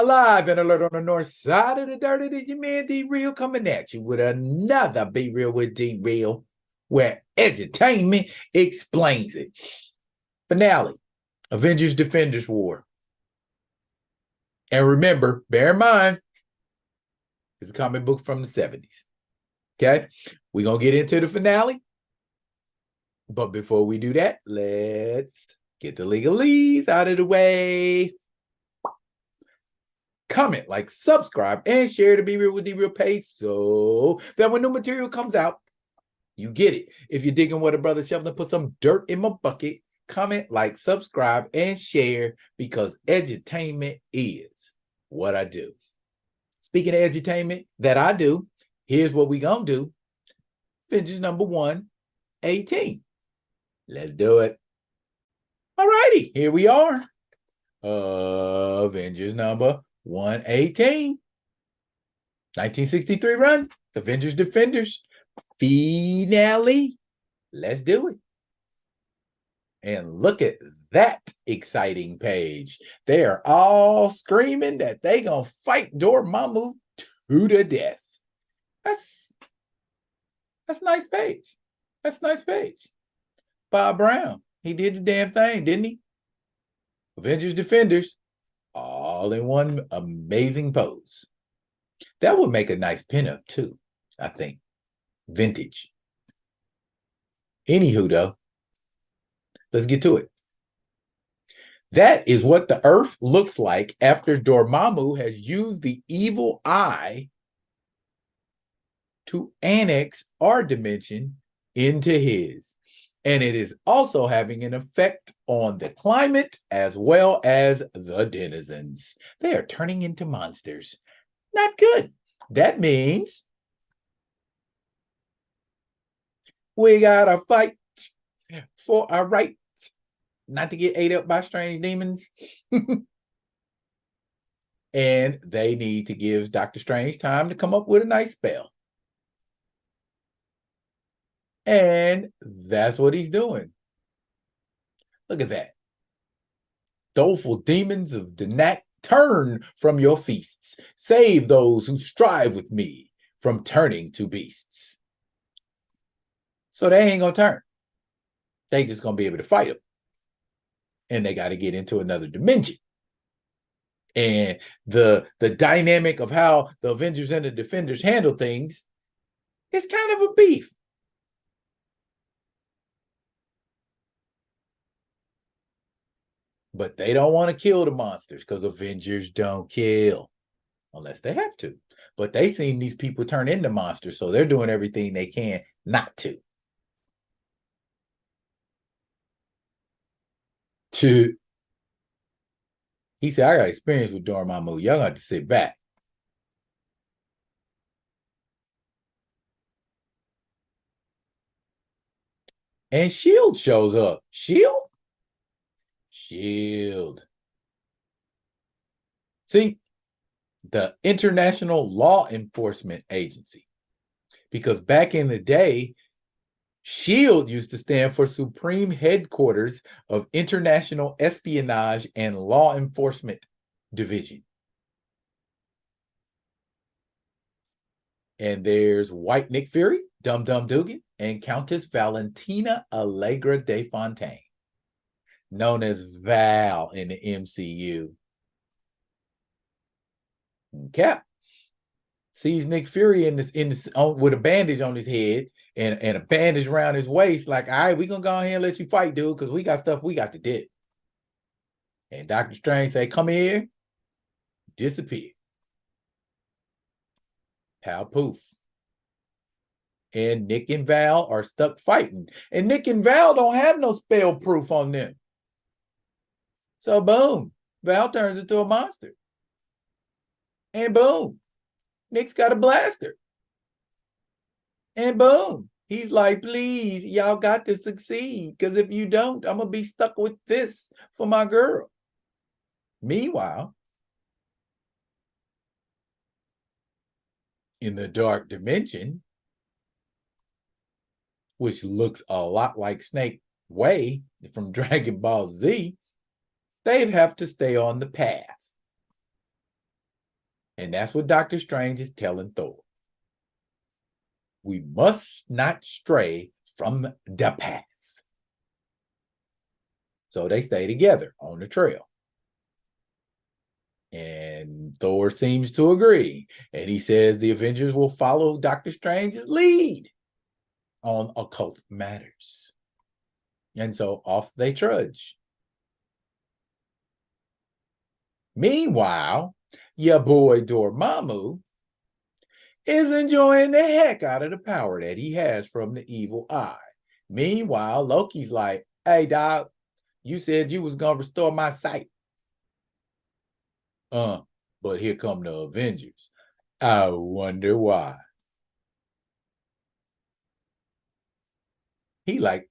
Alive and alert on the north side of the dirt. It is your man D-Real coming at you with another Be Real with D-Real, where edutainment explains it. Finale, Avengers Defenders War. And remember, bear in mind, it's a comic book from the 70s. Okay? We're going to get into the finale. But before we do that, let's get the legalese out of the way. Comment, like, subscribe, and share the Be Real with D-Real page so that when new material comes out, you get it. If you're digging what a brother Sheldon put some dirt in my bucket, comment, like, subscribe, and share because edutainment is what I do. Speaking of edutainment that I do, here's what we gonna do. Avengers number 118. Let's do it. All righty, here we are. Avengers number 118. 1963 run. Avengers Defenders. Finale. Let's do it. And look at that exciting page. They are all screaming that they gonna fight Dormammu to the death. That's a nice page. That's a nice page. Bob Brown. He did the damn thing, didn't he? Avengers Defenders. All in one amazing pose. That would make a nice pinup too, I think. Vintage. Anywho, though, let's get to it. That is what the Earth looks like after Dormammu has used the evil eye to annex our dimension into his. And it is also having an effect on the climate as well as the denizens. They are turning into monsters. Not good. That means we gotta fight for our right not to get ate up by strange demons. And they need to give Dr. Strange time to come up with a nice spell. And that's what he's doing. Look at that. Doleful demons of Danak, turn from your feasts. Save those who strive with me from turning to beasts. So they ain't going to turn. They just going to be able to fight them. And they got to get into another dimension. And the dynamic of how the Avengers and the Defenders handle things is kind of a beef. But they don't want to kill the monsters because Avengers don't kill unless they have to. But they seen these people turn into monsters, so they're doing everything they can not to. He said, I got experience with Dormammu. Y'all got to sit back. And S.H.I.E.L.D. shows up. S.H.I.E.L.D.? S.H.I.E.L.D. See, the International Law Enforcement Agency. Because back in the day, S.H.I.E.L.D. used to stand for Supreme Headquarters of International Espionage and Law Enforcement Division. And there's White Nick Fury, Dum Dum Dugan, and Countess Valentina Allegra de Fontaine, known as Val in the MCU. Cap sees Nick Fury with a bandage on his head and a bandage around his waist, like, all right, we're going to go ahead and let you fight, dude, because we got stuff we got to do. And Dr. Strange say, come here, disappear. Pow poof. And Nick and Val are stuck fighting. And Nick and Val don't have no spell proof on them. So boom, Val turns into a monster. And boom, Nick's got a blaster. And boom, he's like, please, y'all got to succeed. Because if you don't, I'm going to be stuck with this for my girl. Meanwhile, in the dark dimension, which looks a lot like Snake Way from Dragon Ball Z, they have to stay on the path. And that's what Doctor Strange is telling Thor. We must not stray from the path. So they stay together on the trail. And Thor seems to agree. And he says the Avengers will follow Doctor Strange's lead on occult matters. And so off they trudge. Meanwhile, your boy Dormammu is enjoying the heck out of the power that he has from the evil eye. Meanwhile, Loki's like, hey, dog, you said you was going to restore my sight. But here come the Avengers. I wonder why. He like,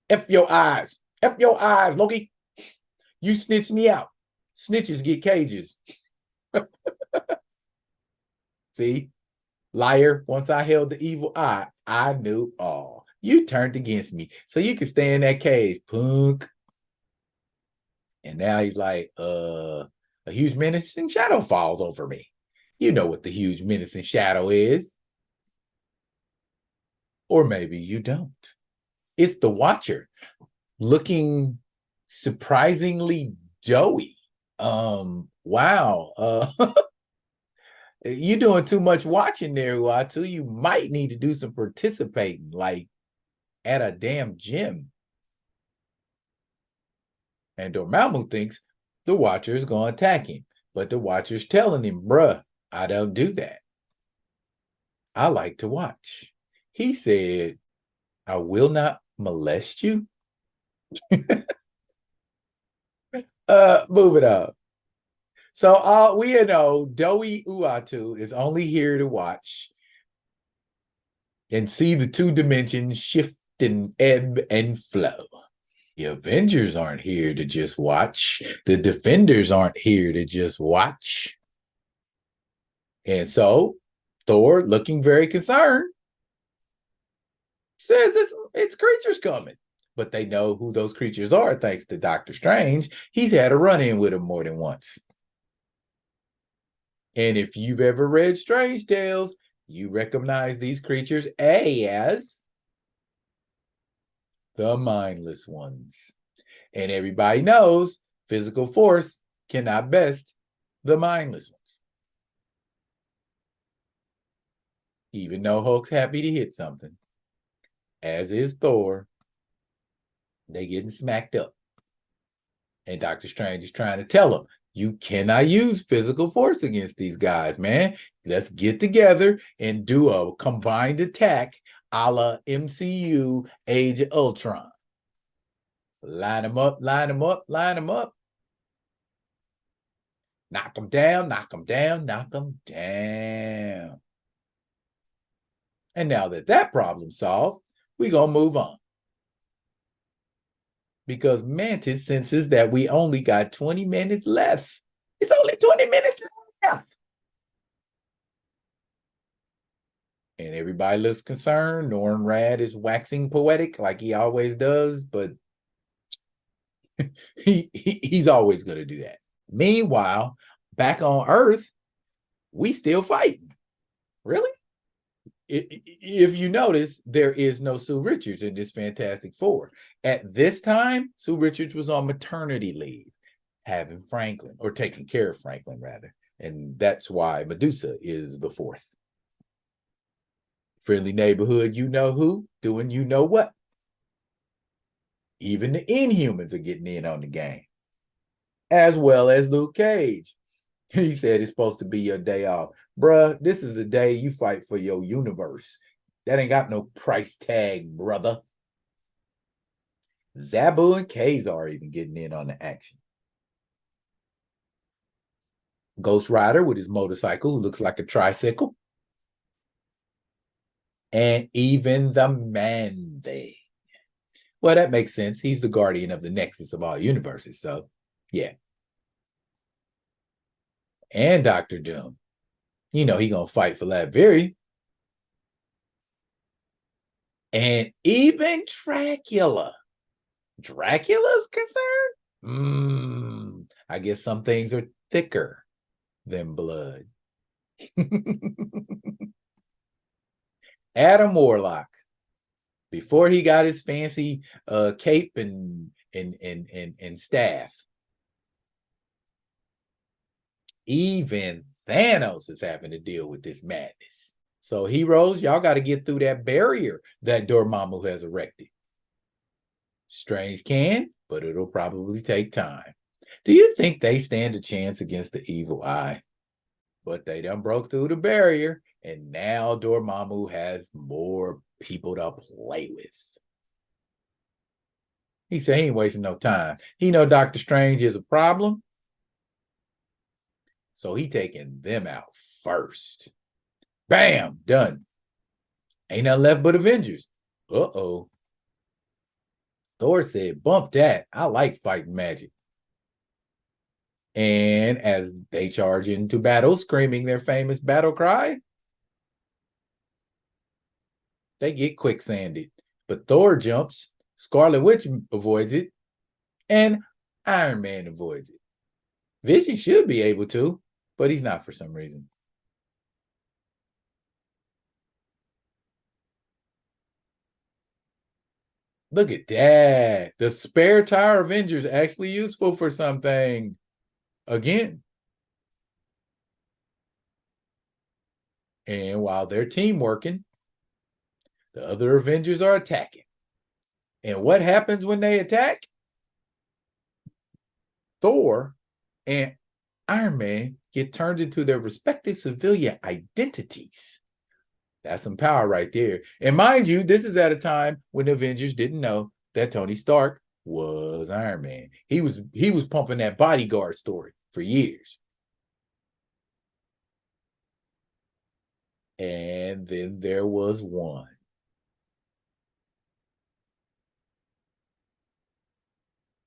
F your eyes, Loki. You snitched me out. Snitches get cages. See, liar, once I held the evil eye, I knew all. You turned against me, so you can stay in that cage, punk. And now he's like, a huge menacing shadow falls over me. You know what the huge menacing shadow is. Or maybe you don't. It's the Watcher, looking surprisingly doughy. Wow. You're doing too much watching there, Uatu. You might need to do some participating, like at a damn gym. And Dormammu thinks the Watcher is going to attack him. But the Watcher's telling him, bruh, I don't do that. I like to watch. He said, I will not molest you. Move it up. So we know Doughy Uatu is only here to watch and see the two dimensions shift and ebb and flow. The Avengers aren't here to just watch. The Defenders aren't here to just watch. And so Thor, looking very concerned, says it's creatures coming. But they know who those creatures are thanks to Doctor Strange. He's had a run-in with them more than once. And if you've ever read Strange Tales, you recognize these creatures as the mindless ones. And everybody knows physical force cannot best the mindless ones. Even though Hulk's happy to hit something, as is Thor, they getting smacked up. And Doctor Strange is trying to tell him, you cannot use physical force against these guys, man. Let's get together and do a combined attack a la MCU Age of Ultron. Line them up, line them up, line them up. Knock them down, knock them down, knock them down. And now that problem's solved, we're going to move on. Because Mantis senses that we only got 20 minutes left. It's only 20 minutes left. And everybody looks concerned. Norrin Rad is waxing poetic like he always does, but he's always going to do that. Meanwhile, back on Earth, we still fighting. Really? If you notice, there is no Sue Richards in this Fantastic Four. At this time, Sue Richards was on maternity leave, having Franklin, or taking care of Franklin, rather. And that's why Medusa is the fourth. Friendly neighborhood, you know who, doing you know what. Even the Inhumans are getting in on the game, as well as Luke Cage. He said it's supposed to be your day off. Bruh, this is the day you fight for your universe. That ain't got no price tag, brother. Zabu and Kazar even getting in on the action. Ghost Rider with his motorcycle, who looks like a tricycle. And even the Man-Thing. Well, that makes sense. He's the guardian of the nexus of all universes, so yeah. And Dr. Doom. You know he gonna fight for Latveria. And even Dracula. Dracula's concerned? I guess some things are thicker than blood. Adam Warlock, before he got his fancy cape and staff, even Thanos is having to deal with this madness. So heroes, y'all got to get through that barrier that Dormammu has erected. Strange can, but it'll probably take time. Do you think they stand a chance against the evil eye? But they done broke through the barrier, and now Dormammu has more people to play with. He said he ain't wasting no time. He know Doctor Strange is a problem, so he taking them out first. Bam, done. Ain't nothing left but Avengers. Uh-oh. Thor said, bump that. I like fighting magic. And as they charge into battle, screaming their famous battle cry, they get quicksanded. But Thor jumps, Scarlet Witch avoids it, and Iron Man avoids it. Vision should be able to, but he's not for some reason. Look at that. The spare tire Avengers actually useful for something. Again. And while they're team working, the other Avengers are attacking. And what happens when they attack? Thor and Iron Man get turned into their respective civilian identities. That's some power right there. And mind you, this is at a time when the Avengers didn't know that Tony Stark was Iron Man. He was pumping that bodyguard story for years. And then there was one.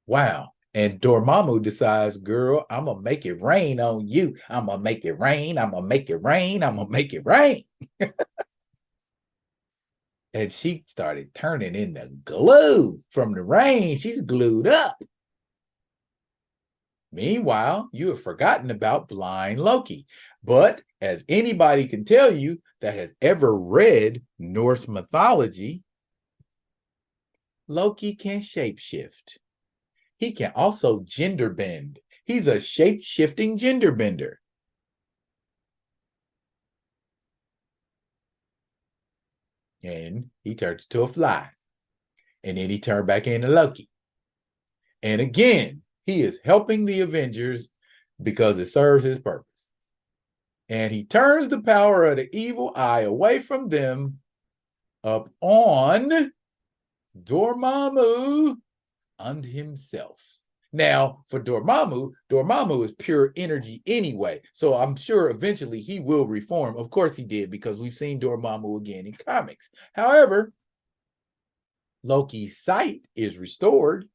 Wow. And Dormammu decides, girl, I'm going to make it rain on you. I'm going to make it rain. I'm going to make it rain. I'm going to make it rain. And she started turning into glue from the rain. She's glued up. Meanwhile, you have forgotten about blind Loki. But as anybody can tell you that has ever read Norse mythology, Loki can shapeshift. He can also gender bend. He's a shape-shifting gender bender. And he turned into a fly. And then he turned back into Loki. And again, he is helping the Avengers because it serves his purpose. And he turns the power of the evil eye away from them up on Dormammu and himself. Now, for Dormammu is pure energy anyway. So I'm sure eventually he will reform. Of course he did, because we've seen Dormammu again in comics. However, Loki's sight is restored,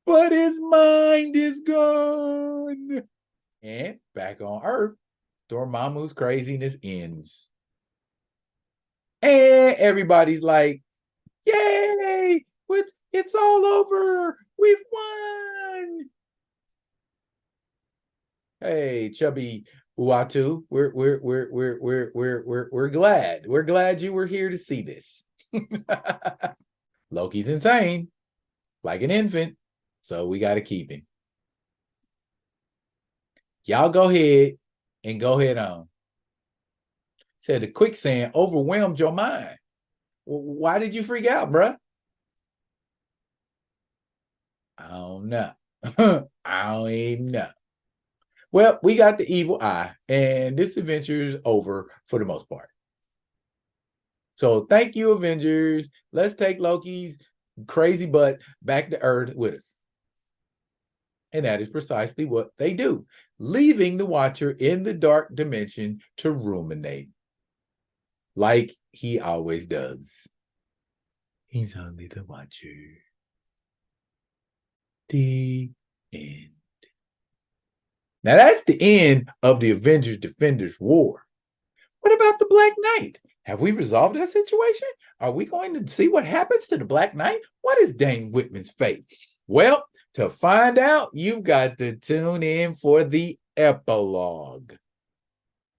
but his mind is gone. And back on Earth, Dormammu's craziness ends. And everybody's like, yay! It's all over. We've won. Hey, chubby Uatu, we're glad. We're glad you were here to see this. Loki's insane, like an infant, so we got to keep him. Y'all go ahead and go ahead on. Said the quicksand overwhelmed your mind. Why did you freak out, bruh? I don't know. I don't even know. Well, we got the evil eye, and this adventure is over for the most part. So thank you, Avengers. Let's take Loki's crazy butt back to Earth with us. And that is precisely what they do, leaving the Watcher in the dark dimension to ruminate, like he always does. He's only the Watcher. The end. Now that's the end of the Avengers Defenders War. What about the Black Knight? Have we resolved that situation? Are we going to see what happens to the Black Knight? What is Dane Whitman's fate? Well, to find out, you've got to tune in for the epilogue.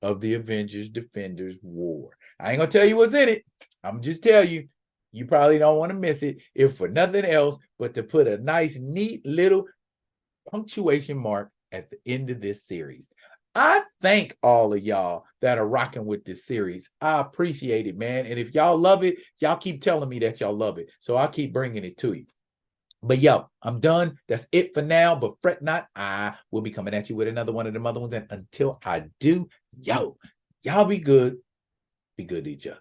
of the Avengers Defenders War. I ain't gonna tell you what's in it. I'm just tell you, you probably don't want to miss it, if for nothing else but to put a nice, neat little punctuation mark at the end of this series. I thank all of y'all that are rocking with this series. I appreciate it, man. And if y'all love it, y'all keep telling me that y'all love it. So I'll keep bringing it to you. But yo, I'm done. That's it for now. But fret not, I will be coming at you with another one of them other ones. And until I do, yo, y'all be good. Be good to each other.